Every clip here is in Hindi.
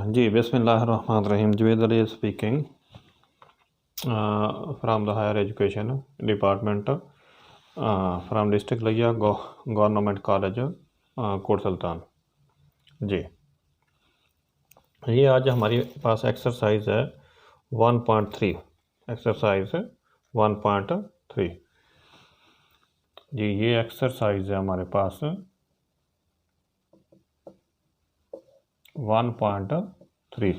जी बिस्मिल्लाहिर्रहमानिर्रहीम Javed Ali speaking from the higher education department from district Layyah government college Kot Sultan. जी ये आज हमारे पास एक्सरसाइज है 1.3 एक्सरसाइज 1.3। जी ये एक्सरसाइज है हमारे पास 1.3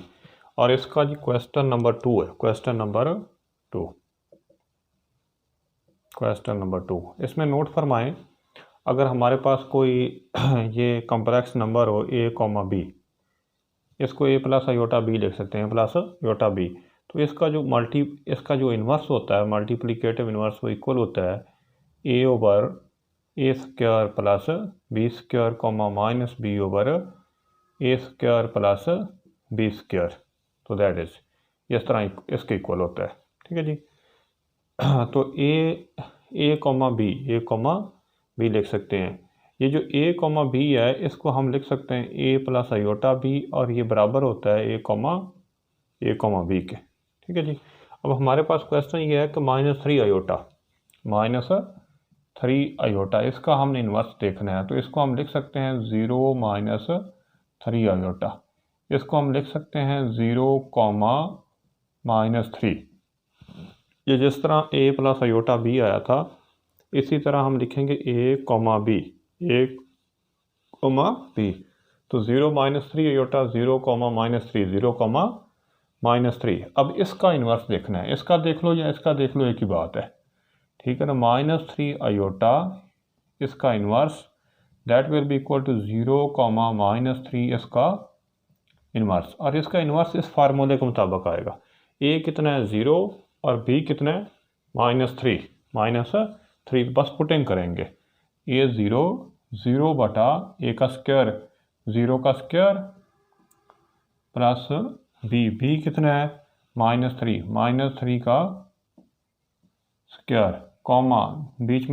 और इसका जी क्वेश्चन नंबर 2 है। क्वेश्चन नंबर 2 इसमें नोट फरमाएं, अगर हमारे पास कोई ये कॉम्प्लेक्स नंबर हो a, b, इसको a प्लस आयोटा b लिख सकते हैं, प्लस आयोटा b। तो इसका जो इन्वर्स होता है, मल्टीप्लिकेटिव इन्वर्स, वो इक्वल होता है a over a square plus b square minus b over a square plus b square. तो दैट इज इस तरह इसके इक्वल होता है। ठीक है जी। तो a b लिख सकते हैं। ये जो a b है इसको हम लिख सकते हैं a प्लस आयोटा b और ये बराबर होता है a b के। ठीक है जी। अब हमारे पास क्वेश्चन ये है कि -3 आयोटा इसका हमने इन्वर्स देखना है। तो इसको हम लिख सकते हैं 0 - 3 आयोटा। इसको हम लिख सकते हैं 0, -3। ये जिस तरह a प्लस आयोटा b आया था इसी तरह हम लिखेंगे a, b। तो 0 - 3 आयोटा 0, -3 0, -3। अब इसका इन्वर्स देखना है। इसका देख लो या इसका देख लो, एक ही बात है। ठीक है ना। -3 आयोटा इसका inverse that will be equal to 0, -3 इसका इन्वर्स। और इसका इन्वर्स इस फार्मूले के मुताबिक आएगा। a कितना है 0 और b कितना है -3 बस पुटिंग करेंगे। a 0 बटा a का स्क्वायर 0 का स्क्वायर प्लस b कितना है -3 का स्क्वायर, कॉमा बीच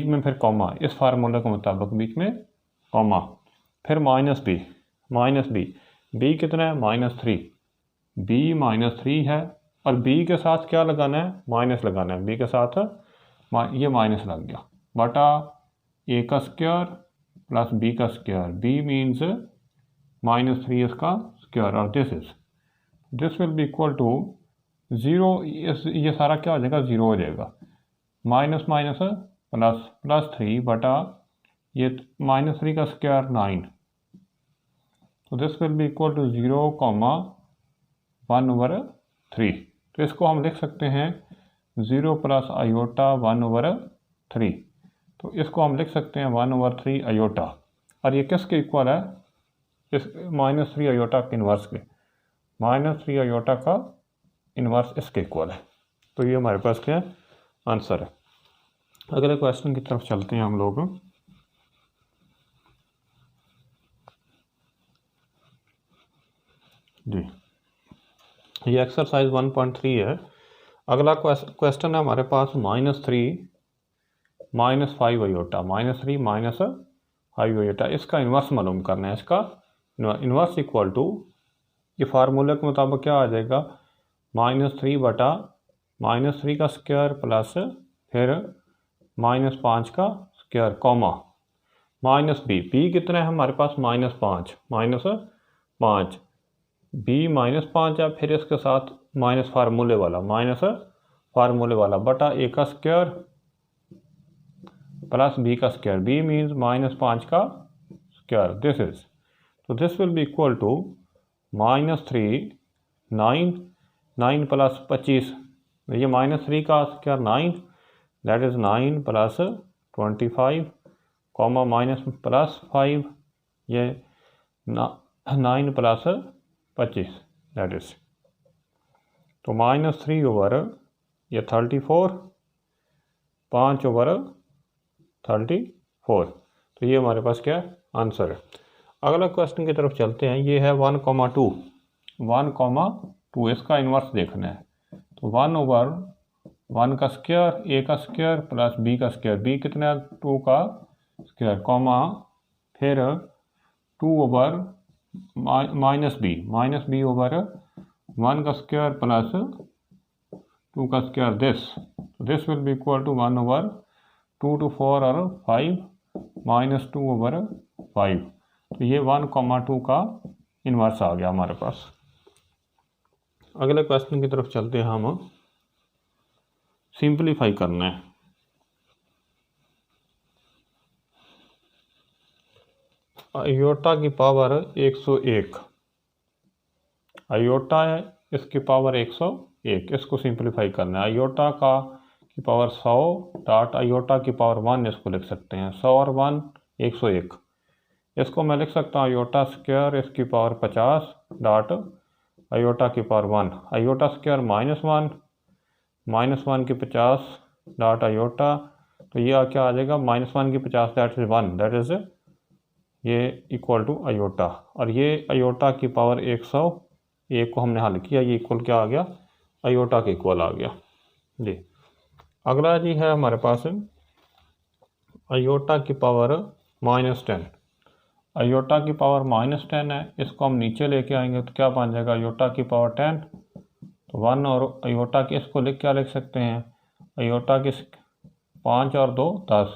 में फिर कॉमा, इस फार्मूले के मुताबिक बीच में कॉमा, फिर b कितना है -3, b -3 है और b के साथ क्या लगाना है, माइनस लगाना है। b के साथ ये माइनस लग गया बटा a का स्क्वायर प्लस b का स्क्वायर। b मीन्स -3 इसका स्क्वायर और this will be equal to 0। ये सारा क्या हो जाएगा, 0 हो जाएगा। माइनस प्लस 3 बटा ये -3 का स्क्वायर 9। तो this will be equal to 0, 1/3। तो इसको हम लिख सकते हैं 0 प्लस आयोटा 1/3। तो इसको हम लिख सकते हैं 1/3 आयोटा। और ये किसके इक्वल है, इस -3 आयोटा के इन्वर्स के। -3 आयोटा का इन्वर्स इसके इक्वल है। तो ये हमारे पास क्या आंसर है। अगले क्वेश्चन की तरफ चलते हैं हम लोग। जी ये एक्सरसाइज 1.3 है। अगला क्वेश्चन है हमारे पास -3 - 5 आयोटा, -3 - 5 आयोटा। इसका इन्वर्स मालूम करना है। इसका इन्वर्स इक्वल टू, ये फार्मूले के मुताबिक क्या आ जाएगा, -3 बटा -3 का स्क्वायर प्लस फिर -5 का स्क्वायर, कॉमा b कितना है हमारे पास -5 b -5 है, फिर इसके साथ फार्मूले वाला बटा a का स्क्वायर प्लस b का स्क्वायर। b मीन्स -5 का स्क्वायर। तो this will be equal to -3 9 plus 25, ये -3 का square 9, that is 9 plus 25, comma minus plus 5, ये 9 प्लस 25 दैट इज। तो -3 ओवर ये 34, 5 ओवर 34। तो ये हमारे पास क्या आंसर है। अगला क्वेश्चन की तरफ चलते हैं। ये है 1,2 इसका इन्वर्स देखना है। तो 1/1 का स्क्वायर a का स्क्वायर प्लस b का स्क्वायर। b कितना है 2 का स्क्वायर, कॉमा फिर 2/2 माइनस बी ओवर 1 का स्क्वायर प्लस 2 का square this will be equal to 1 over 2 to 4 और 5 माइनस 2 ओवर 5। तो ये 1,2 का इन्वर्स आ गया हमारे पास। अगले क्वेश्चन की तरफ चलते हैं, हम सिंपलीफाई करना है। आयोटा की पावर 101, आयोटा है इसकी पावर 101, इसको सिंपलीफाई करना है। आयोटा की पावर 100 डॉट आयोटा की पावर 1 इसको लिख सकते हैं। 100 और 1 101। इसको मैं लिख सकता हूँ आयोटा स्क्वायर इसकी पावर 50 डॉट आयोटा की पावर 1। आयोटा स्क्वायर -1 की 50 डॉट आयोटा, तो ये क्या आ जाएगा -1 की 50 दैट इज 1, दैट इज ये इक्वल टू आयोटा। और ये आयोटा की पावर 101 को हमने हल किया, ये इक्वल क्या आ गया, आयोटा के इक्वल आ गया जी। अगला जी है हमारे पास आयोटा की पावर -10। आयोटा की पावर -10 है, इसको हम नीचे लेके आएंगे तो क्या बन जाएगा, आयोटा की पावर 10 तो 1 और आयोटा के इसको क्या लिख सकते हैं, आयोटा के 5 और 2 10,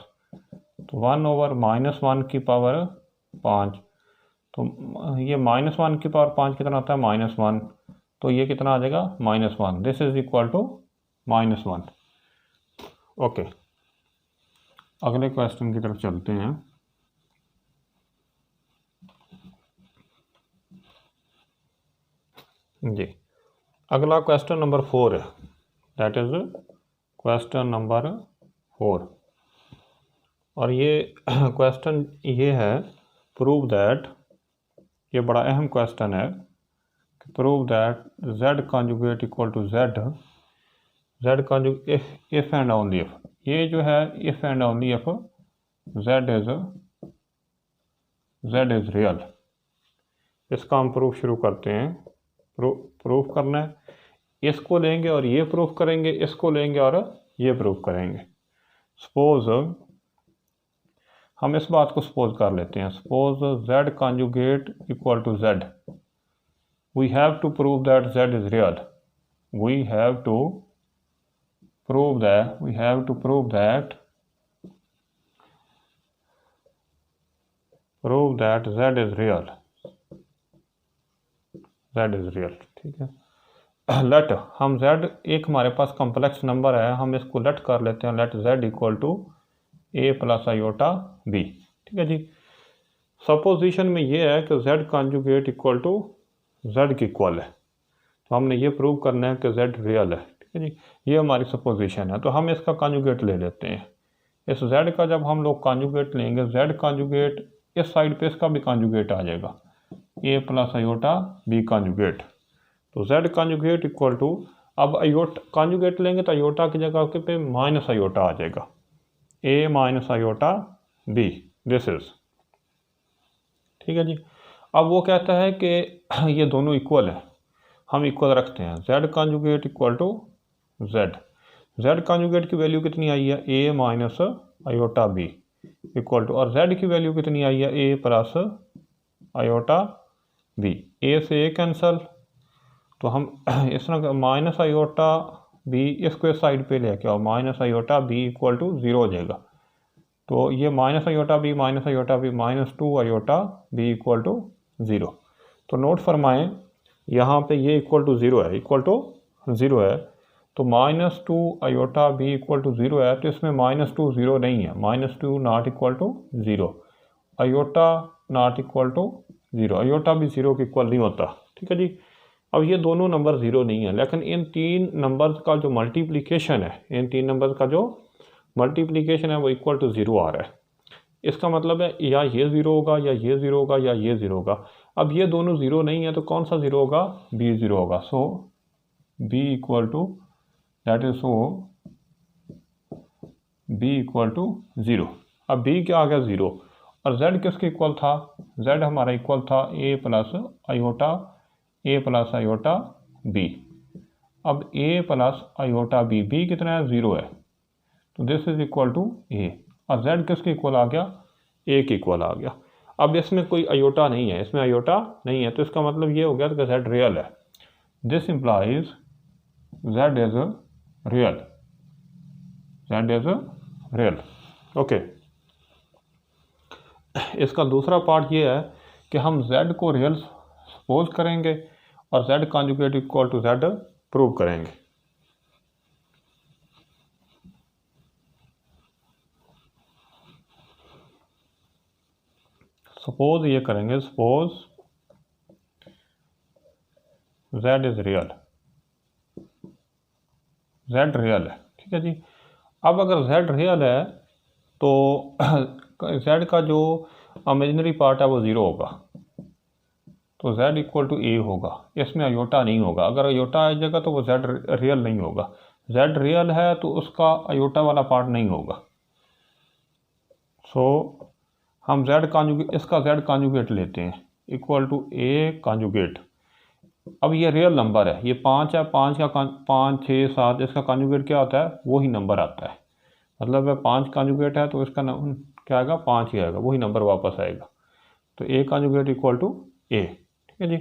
तो 1 ओवर -1 की पावर 5, तो ये -1 की पावर 5 कितना होता है, -1, तो ये कितना आ जाएगा -1, this is equal to -1। Okay, अगले क्वेश्चन की तरफ चलते हैं। जी, अगला क्वेश्चन नंबर 4 है, दैट इज क्वेश्चन नंबर 4। और ये क्वेश्चन ये है, प्रूव दैट, ये बड़ा अहम क्वेश्चन है, prove that z conjugate equal to z conjugate if and only if, ये जो है if and only if z is real. इसका हम प्रूफ शुरू करते हैं। प्रूफ करना है, इसको लेंगे और ये प्रूफ करेंगे, इसको लेंगे और ये प्रूफ करेंगे। सपोज हम इस बात को सपोज कर लेते हैं, suppose z conjugate equal to z, we have to prove that z is real, we have to prove that z is real, ठीक है। लेट हम z, एक हमारे पास कॉम्प्लेक्स नंबर है, हम इसको लेट कर लेते हैं, let z equal to a plus iota b, ठीक है जी। सपोजिशन में ये है कि z conjugate equal to z की इक्वल है, तो हमने ये प्रूव करना है कि z रियल है, ठीक है जी। ये हमारी सपोजिशन है, तो हम इसका कॉन्जुगेट ले लेते हैं। इस z का जब हम लोग कॉन्जुगेट लेंगे, z कॉन्जुगेट इस साइड पे इसका भी कॉन्जुगेट आ जाएगा, a plus iota b conjugate, तो z कॉन्जुगेट इक्वल टू, अब आयोटा कॉन्जुगेट लेंगे तो आयोटा की जगह के पे माइनस आयोटा आ जाएगा, a minus iota b, this is, ठीक है जी। अब वो कहता है कि ये दोनों इक्वल है, हम इक्वल रखते हैं, z conjugate equal to z conjugate की वैल्यू कितनी आई है, a minus iota b equal to, और z की वैल्यू कितनी आई है, a plus iota b, a से a कैंसल, तो हम इस तरह माइनस आयोटा b, इसको इस साइड पे लेके आओ, minus iota b equal to 0 हो जाएगा, तो ये minus iota b minus 2 iota b equal to 0। तो नोट फरमाएं, यहाँ पे ये इक्वल टू 0 है, तो -2 आयोटा b इक्वल टू 0 है, तो इसमें -2 0 नहीं है, -2 not equal to 0, iota not equal to 0, iota भी 0 के इक्वल नहीं होता, ठीक है जी। अब ये दोनों नंबर 0 नहीं है, लेकिन इन तीन नंबर्स का जो मल्टीप्लिकेशन है, वो इक्वल टू 0 आ रहा है। इसका मतलब है या ये 0 होगा, या ये 0 होगा, या ये 0 होगा। अब ये दोनों 0 नहीं है, तो कौन सा 0 होगा, b 0 होगा, so b equal to, that is so b equal to 0। अब b क्या आ गया 0, और z किसके इक्वल था, z हमारा इक्वल था a प्लस आयोटा b। अब a plus iota b, b कितना है 0 है, तो this is equal to a, और z किसके इक्वल आ गया, a के इक्वल आ गया। अब इसमें कोई अयोटा नहीं है, इसमें अयोटा नहीं है, तो इसका मतलब ये हो गया कि z रियल है। This implies z is real, z is real. Okay, इसका दूसरा पार्ट ये है कि हम z को रियल सपोज करेंगे और z conjugate equal to z prove करेंगे। सपोज ये करेंगे, suppose z is real, z real है, ठीक है जी। अब अगर z रियल है तो z का जो इमेजिनरी पार्ट है वो ज़ीरो होगा, तो z इक्वल टू a होगा, इसमें अयोटा नहीं होगा। अगर अयोटा आ जाएगा तो वो z रियल नहीं होगा, z रियल है तो उसका अयोटा वाला पार्ट नहीं होगा। सो हम z कॉन्जुगेट, इसका z कॉन्जुगेट लेते हैं इक्वल टू a कॉन्जुगेट। अब ये रियल नंबर है, ये 5 है, 5 का 5 6 7, इसका कॉन्जुगेट क्या होता है, वही नंबर आता है। मतलब है 5 कॉन्जुगेट है तो इसका क्या आएगा, 5 ही आएगा, वही नंबर वापस आएगा। तो a conjugate equal to a, ठीक है जी।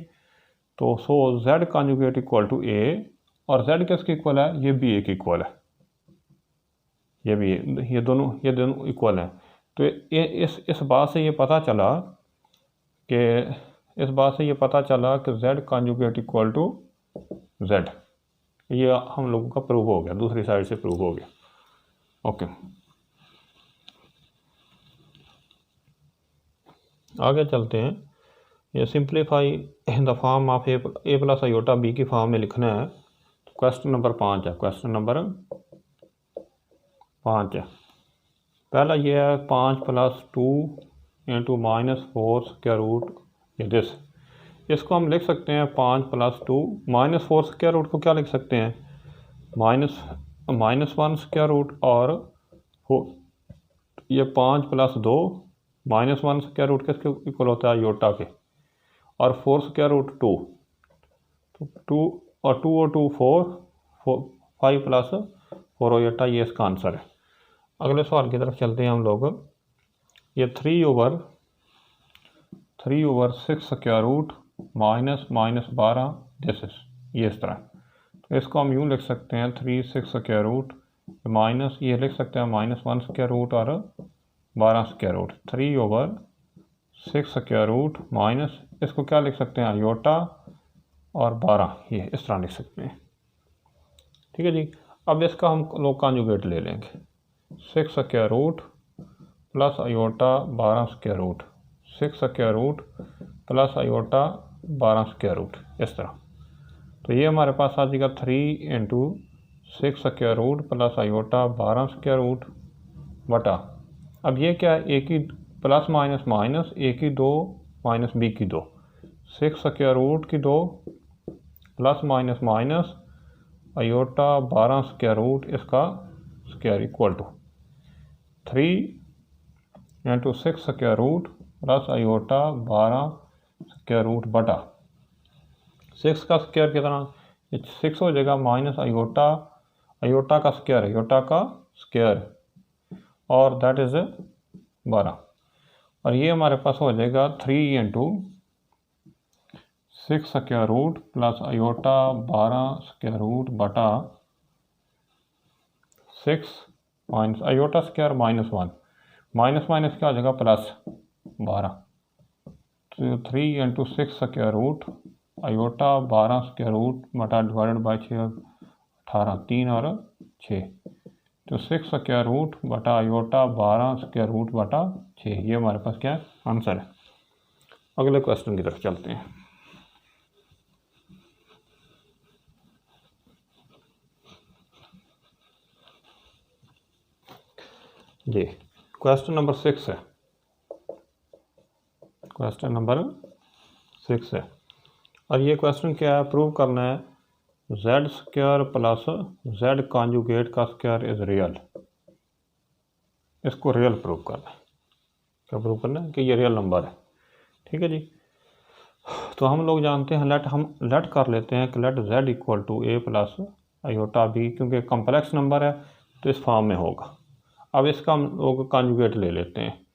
तो so z conjugate equal to a, और z किसके इक्वल है, ये भी a के इक्वल है, ये भी ये दोनों इक्वल हैं। तो इस बात से ये पता चला कि z conjugate equal to z, ये हम लोगों का प्रूव हो गया, दूसरी साइड से प्रूव हो गया। ओके, आगे चलते हैं। ये simplify in the form of a plus iota b की फॉर्म में लिखना है। क्वेश्चन नंबर 5 है, क्वेश्चन नंबर 5 है। पहला ये है 5 + 2 × -4 स्क्वायर रूट, ये दिस, इसको हम लिख सकते हैं 5 + 2 -4 स्क्वायर रूट को क्या लिख सकते हैं, -1 स्क्वायर रूट, और ये 5 + 2 -1 स्क्वायर रूट किसके इक्वल होता है, अयोटा के, और 4 स्क्वायर रूट 2, तो 2 और 2 4, 5 + 4 अयोटा, ये इसका आंसर है। अगले सवाल की तरफ चलते हैं हम लोग। ये 3/6 स्क्वायर रूट -12 दिस इज, ये इस तरह, तो इसको हम यूँ लिख सकते हैं 3 स्क्वायर रूट माइनस, ये लिख सकते हैं -1 स्क्वायर रूट और 12 square root, 3/6 square root minus, इसको क्या लिख सकते हैं, अयोटा और 12, ये इस तरह लिख सकते हैं, ठीक है जी। अब इसका हम लोग कॉन्जुगेट ले लेंगे, 6 square root plus iota 12 square root, 6 square root plus iota 12 square root, इस तरह। तो ये हमारे पास आ जाएगा 3 × 6 square root plus iota 12 square root बटा, अब ये क्या है, a की प्लस माइनस माइनस, a की 2 माइनस b की 2, 6 स्क्वायर रूट की 2 plus minus minus iota 12 square root, इसका square equal to 3 × 6 square root plus iota 12 square root बटा 6 का स्क्वायर कितना, 6 हो जाएगा, माइनस अयोटा का स्क्वायर, और दैट इज 12, और ये हमारे पास हो जाएगा 3 × 6 square root plus iota 12 square root बटा 6 minus iota square -1, minus minus क्या हो जाएगा, +12, तो 3 × 6 square root iota 12 square root बटा डिवाइडेड बाई 6, 18, 3 और 6, तो 6 स्क्वायर रूट बटा अयोटा 12 स्क्वायर रूट बटा 6, ये हमारे पास क्या है, आंसर है। अगले क्वेश्चन की तरफ चलते हैं। जी, क्वेश्चन नंबर 6 है, क्वेश्चन नंबर 6 है, और ये क्वेश्चन क्या है, प्रूव करना है z square plus z conjugate का स्क्वायर इज रियल, इसको रियल प्रूव करना है। क्या प्रूव करना है, कि ये रियल नंबर है, ठीक है जी। तो हम लोग जानते हैं, लेट कर लेते हैं कि let z equal to a plus iota b, क्योंकि कम्प्लेक्स नंबर है तो इस फॉर्म में होगा। अब इसका हम लोग कॉन्जुगेट ले लेते हैं,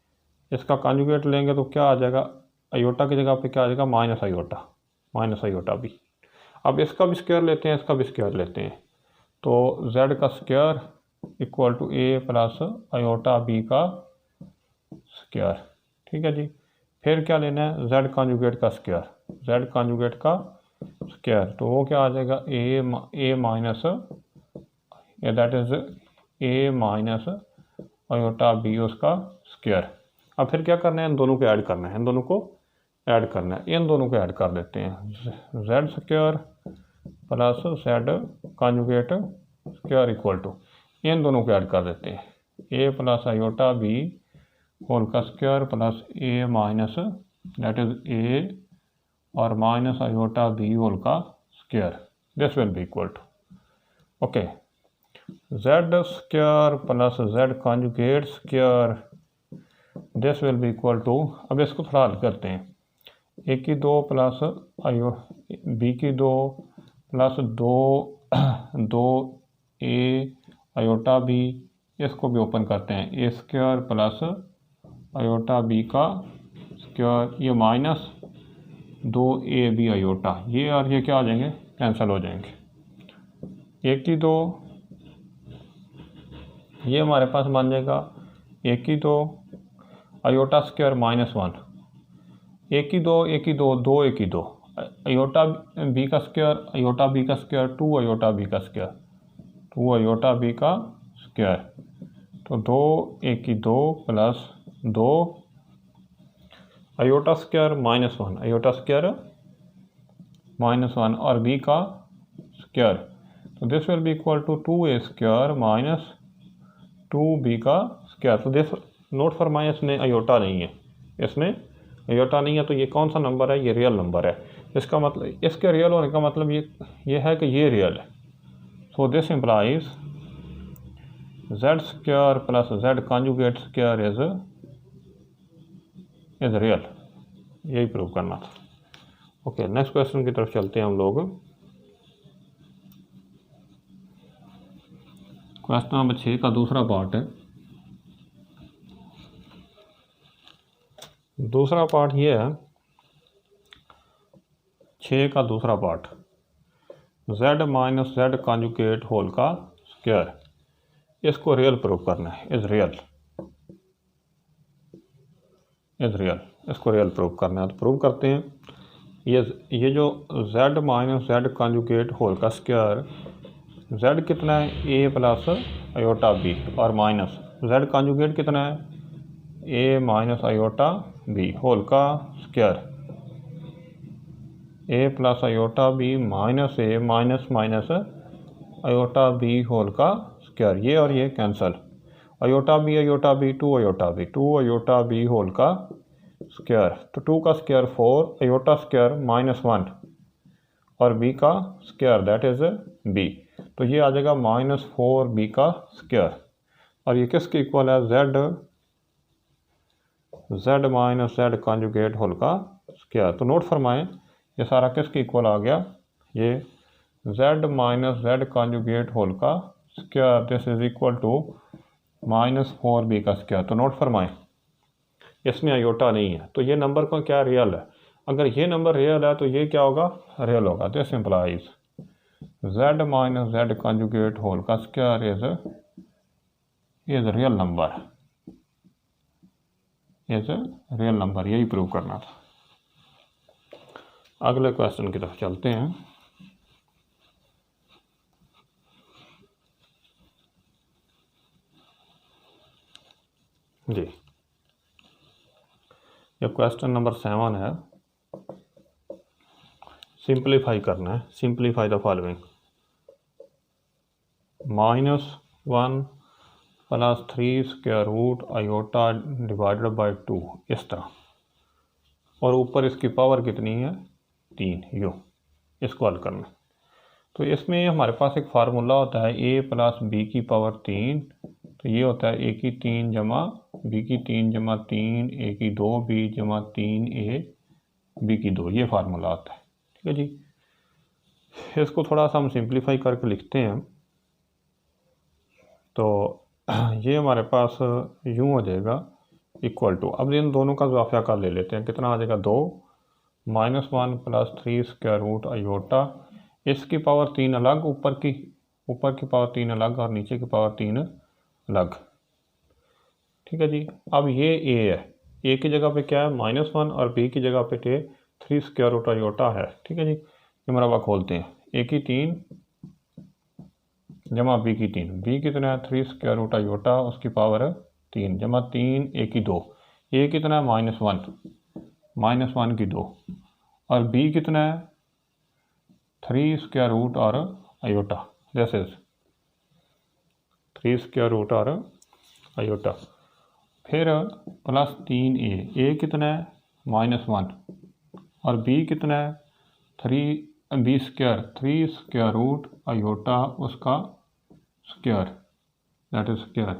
इसका कॉन्जुगेट लेंगे तो क्या आ जाएगा, आयोटा की जगह पे क्या आ जाएगा, माइनस आयोटा बी। अब इसका भी स्क्वायर लेते हैं, इसका भी स्क्वायर लेते हैं, तो z का square equal to a plus iota b का स्क्वायर। ठीक है जी। फिर क्या लेना है, z कॉन्जुगेट का स्क्वायर, z कॉन्जुगेट का स्क्वायर, तो वो क्या आ जाएगा, a minus, that is a minus iota b उसका स्क्वायर। अब फिर क्या करना है, इन दोनों को ऐड करना है, इन दोनों को ऐड करना है, इन दोनों को ऐड कर देते हैं, z square plus z conjugate square equal to, इन दोनों को ऐड कर देते हैं, a plus iota b whole का square plus a minus, that is a और माइनस आयोटा b होल का square, this will be equal to, okay, z square plus z conjugate square, this will be equal to, अब इसको थोड़ा हल करते हैं, a की 2 प्लस b की 2 प्लस 2 a आयोटा b, इसको भी ओपन करते हैं, a square plus iota b का स्क्वायर, ये माइनस 2ab आयोटा, ये और ये क्या आ जाएंगे, कैंसिल हो जाएंगे, 1 की 2, ये हमारे पास बन जाएगा 1 की 2 आयोटा स्क्वायर माइनस 1, 1 की 2 1 की 2 2 1 की 2 आयोटा b का स्क्वायर, आयोटा b का स्क्वायर 2 आयोटा b का स्क्वायर, 2 आयोटा b का स्क्वायर, तो 2 1 की 2 plus 2 iota square minus 1, iota square minus 1 और b का स्क्वायर, तो this will be equal to 2a square minus 2b का स्क्वायर। तो दिस नोट फरमाया इसमें आयोटा नहीं है, इसमें आयोटा नहीं है, तो ये कौन सा नंबर है, ये रियल नंबर है, इसका मतलब, इसके रियल होने का मतलब ये है कि ये रियल है, so this implies z square plus z conjugate square is real, यही प्रूव करना था। ओके, नेक्स्ट क्वेश्चन की तरफ चलते हैं हम लोग। क्वेश्चन नंबर 6 का दूसरा पार्ट है। दूसरा पार्ट ये है, 6 का दूसरा part, z minus z conjugate whole का स्क्वायर, इसको रियल प्रूव करना है, इज रियल, इसको रियल प्रूव करना है, तो प्रूव करते हैं। ये जो z minus z conjugate whole का स्क्वायर, z कितना है, a प्लस आयोटा b और माइनस z कॉन्जुगेट कितना है, a minus iota b whole का square, a plus iota b minus a minus minus iota b whole का स्क्वायर, ये और ये cancel, iota b 2 iota b whole का स्क्वायर, तो 2 का स्क्वायर 4 आयोटा स्क्वायर माइनस 1 और b का स्क्वायर दैट इज b, तो ये आ जाएगा माइनस 4b का स्क्वायर, और ये किसके इक्वल है, z minus z conjugate whole का स्क्वायर। तो नोट फरमाएं ये सारा किसके इक्वल आ गया, ये z minus z conjugate whole का square, this is equal to minus 4b का स्क्वायर। तो नोट फरमाएं इसमें आयोटा नहीं है, तो ये नंबर का क्या रियल है, अगर ये नंबर रियल है तो ये क्या होगा, रियल होगा, this implies z minus z conjugate whole का square is real number, real number, यही प्रूव करना था। अगले क्वेश्चन की तरफ चलते हैं। जी, ये क्वेश्चन नंबर 7 है, सिंप्लीफाई करना है, simplify the following, -1 plus 3 square root iota divided by 2, इस तरह, और ऊपर इसकी पावर कितनी है, 3 यू, इसको हल करना। तो इसमें हमारे पास एक फार्मूला होता है a प्लस बी की पावर 3, तो ये होता है a की 3 जमा b की 3 जमा 3 a की 2b जमा 3a b की 2, ये फार्मूला आता है। ठीक है जी, इसको थोड़ा सा हम सिंप्लीफाई करके लिखते हैं, तो ये हमारे पास यूँ हो जाएगा इक्वल टू, अब इन दोनों का इजाफा कर ले लेते हैं, कितना आ जाएगा 2 -1 + 3 स्क्वायर रूट अयोटा, इसकी पावर 3 अलग, ऊपर की पावर 3 अलग और नीचे की पावर 3 अलग। ठीक है जी। अब ये ए है, ए की जगह पे क्या है -1 और बी की जगह पे 3 स्क्वायर रूट अयोटा है। ठीक है जी। ये मरबा खोलते हैं, ए की 3 जमा बी की 3, बी कितना है 3 स्क्वायर रूट अयोटा उसकी पावर 3 जमा 3 ए की 2, ए कितना है -1 की 2 और बी कितना है 3 स्क्वायर रूट और iota, this is 3 square root और अयोटा, फिर प्लस 3 ए कितना है -1 और बी कितना है 3 स्क्वायर रूट अयोटा उसका स्क्वायर, दैट इज स्क्वायर,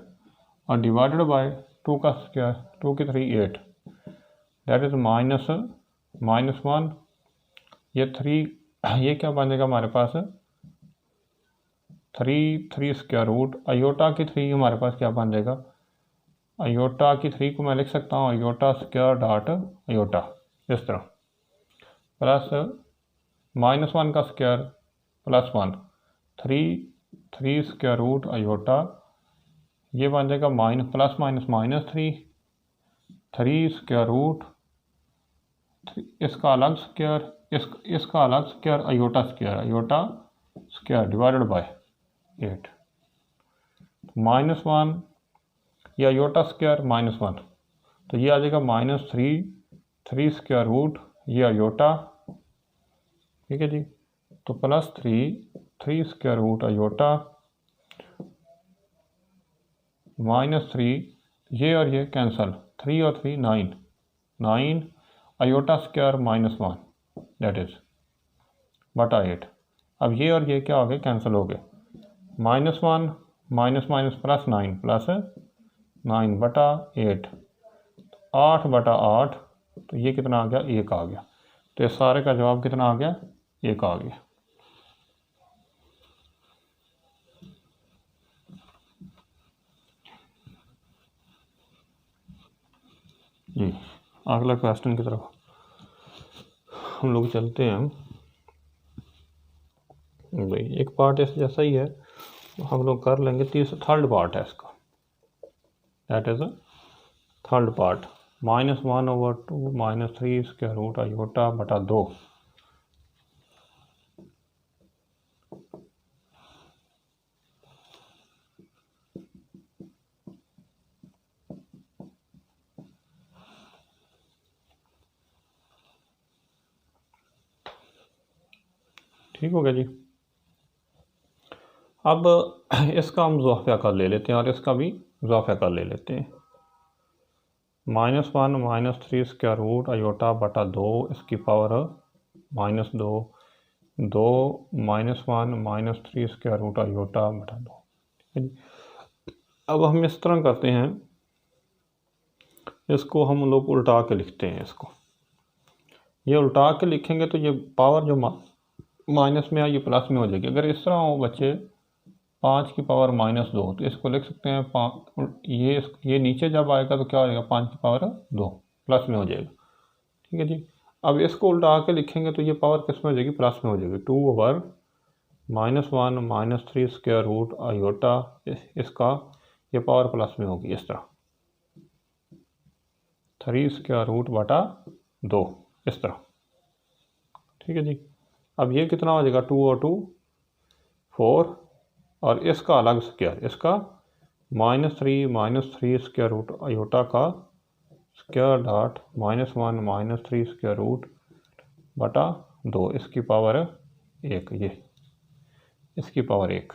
और डिवाइडेड बाय 2 का स्क्वायर, 2 की 3 8, दैट इज -1, ये 3, ये क्या बन जाएगा हमारे पास 3 स्क्वायर रूट अयोटा की 3 हमारे पास क्या बन जाएगा, अयोटा की 3 को मैं लिख सकता हूँ अयोटा स्क्वायर डॉट अयोटा, इस तरह, प्लस -1 का square plus 1, 3 square root iota, ये बन जाएगा प्लस माइनस 3 स्क्वायर रूट, इसका अलग स्क्वायर, इसका अलग square iota square divided by 8, -1 ये अयोटा स्क्वायर -1, तो ये आ जाएगा -3 स्क्वायर रूट ये अयोटा। ठीक है जी। तो प्लस 3 स्क्वायर रूट अयोटा -3, ये और ये कैंसल, 3 और 3 9 अयोटा स्क्वायर -1 दैट इज बटा 8। अब ये और ये क्या हो गए, कैंसिल हो गए, -1 माइनस प्लस 9 बटा 8, 8 बटा 8, तो ये कितना आ गया 1 आ गया। तो इस सारे का जवाब कितना आ गया, 1 आ गया। जी अगला क्वेश्चन की तरफ हम लोग चलते हैं। भाई एक पार्ट ऐसे जैसा ही है, हम लोग कर लेंगे, थर्ड पार्ट है इसका, that is third part, -1/2 -3 square root iota बटा 2। ठीक हो गया जी। अब इसका हम इजाफा कर ले लेते हैं और इसका भी इजाफा कर ले लेते हैं, -1 -3 स्क्वायर रूट अयोटा बटा 2 इसकी पावर -2, 2 -1 -3 स्क्वायर रूट अयोटा बटा 2। ठीक है जी। अब हम इस तरह करते हैं, इसको हम लोग उल्टा के लिखते हैं, इसको ये उल्टा के लिखेंगे तो ये पावर जो माइनस में है ये प्लस में हो जाएगी। अगर इस तरह हो बच्चे 5 की पावर -2, तो इसको लिख सकते हैं ये नीचे जब आएगा तो क्या हो जाएगा 5 की पावर 2 प्लस में हो जाएगा। ठीक है जी। अब इसको उल्टा के लिखेंगे तो ये पावर किस में हो जाएगी, प्लस में हो जाएगी, 2/-1 -3 स्क्वायर रूट अयोटा, इसका ये पावर प्लस में होगी, इस तरह 3 स्क्वायर रूट बटा 2 इस तरह। ठीक है जी। अब ये कितना हो जाएगा 2 और 2 4 और इसका अलग स्क्वायर, इसका -3 स्क्वायर रूट अयोटा का स्क्वायर डॉट -1 -3 स्क्वायर रूट बटा 2 इसकी पावर 1, ये इसकी पावर 1।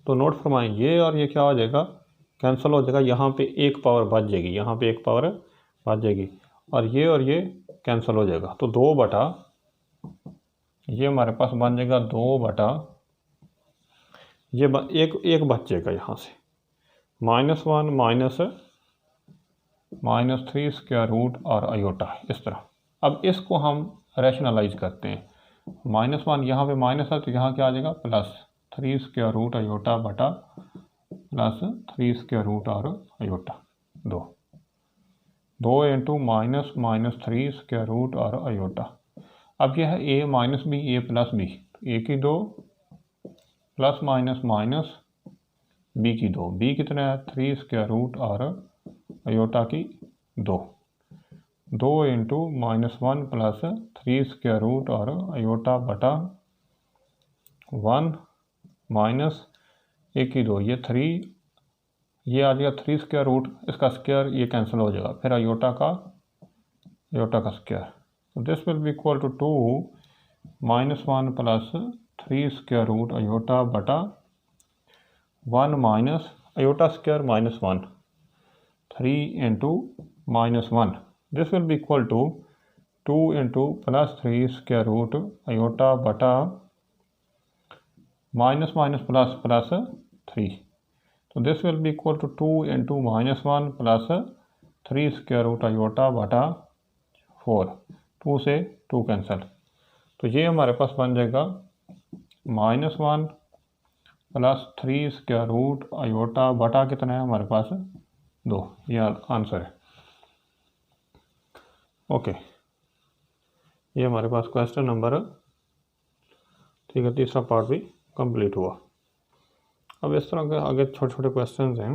तो नोट फरमाएं, ये और ये क्या हो जाएगा, कैंसिल हो जाएगा, यहाँ पे एक पावर बच जाएगी, यहाँ पे एक पावर बच जाएगी और ये कैंसिल हो जाएगा। तो 2 बटा, ये हमारे पास बन जाएगा 2 बटा, ये एक बच जाएगा यहाँ से, -1 -3 स्क्वायर रूट और अयोटा, इस तरह। अब इसको हम रैशनलाइज करते हैं, -1 यहाँ पे माइनस है तो यहाँ क्या आ जाएगा +3 स्क्वायर रूट अयोटा बटा +3 स्क्वायर रूट और अयोटा। 2, 2 इंटू -3 स्क्वायर रूट और आयोटा। अब यह है a minus b, a plus b, a की 2 प्लस माइनस b की 2, b कितना है 3 स्क्वायर रूट और आयोटा की 2, 2 इंटू -1 प्लस 3 स्क्वायर रूट और आयोटा बटा 1 माइनस a की 2, ये 3, ये आ जाएगा 3 स्क्वायर रूट, इसका स्क्वायर ये कैंसिल हो जाएगा, फिर आयोटा का स्क्वायर। तो this will be equal to 2 -1 plus 3 square root iota बटा 1 minus iota square -1, 3 into -1, this will be equal to 2 into plus 3 square root iota बटा माइनस प्लस 3, तो this will be equal to 2 into -1 plus 3 square root iota बटा 4, 2 से 2 कैंसिल, तो ये हमारे पास बन जाएगा -1 प्लस 3 स्क्वायर रूट आयोटा बटा कितना है हमारे पास 2, ये आंसर है। ओके, ये हमारे पास क्वेश्चन नंबर, ठीक है, तीसरा पार्ट भी कंप्लीट हुआ। अब इस तरह के आगे छोटे छोटे क्वेश्चंस हैं